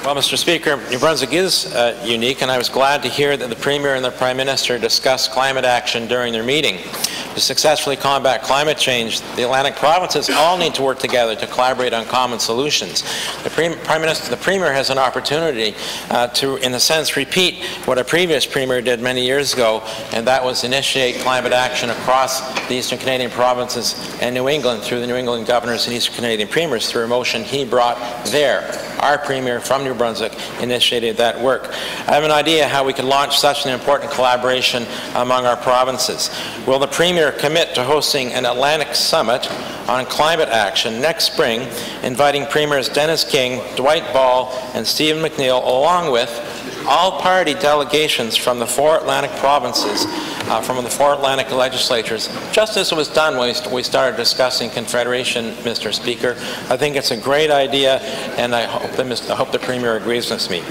Well, Mr. Speaker, New Brunswick is unique, and I was glad to hear that the Premier and the Prime Minister discussed climate action during their meeting. To successfully combat climate change, the Atlantic provinces all need to work together to collaborate on common solutions. The Premier has an opportunity to, in a sense, repeat what a previous Premier did many years ago, and that was initiate climate action across the Eastern Canadian provinces and New England through the New England governors and Eastern Canadian premiers through a motion he brought there. Our Premier from New Brunswick initiated that work. I have an idea how we could launch such an important collaboration among our provinces. Will the Premier commit to hosting an Atlantic Summit on climate action next spring, inviting Premiers Dennis King, Dwight Ball, and Stephen McNeil, along with all-party delegations from the 4 Atlantic provinces, from the 4 Atlantic legislatures, just as it was done when we started discussing Confederation, Mr. Speaker. I think it's a great idea, and I hope the Premier agrees with me.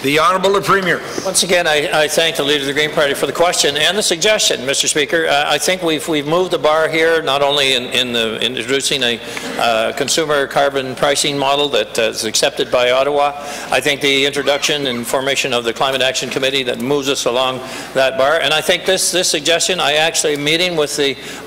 The Honourable the Premier. Once again, I thank the Leader of the Green Party for the question and the suggestion, Mr. Speaker. I think we've moved the bar here, not only in introducing a consumer carbon pricing model that is accepted by Ottawa. I think the introduction and formation of the Climate Action Committee that moves us along that bar. And I think this suggestion, I actually am meeting with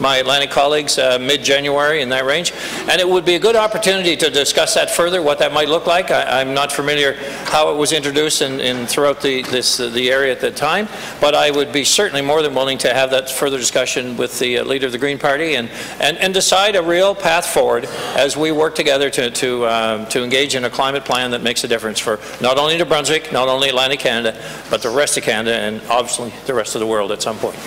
my Atlantic colleagues mid-January in that range, and it would be a good opportunity to discuss that further, what that might look like. I'm not familiar how it was introduced throughout the area at that time, but I would be certainly more than willing to have that further discussion with the Leader of the Green Party and decide a real path forward as we work together to engage in a climate plan that makes a difference for not only New Brunswick, not only Atlantic Canada, but the rest of Canada and obviously the rest of the world at some point.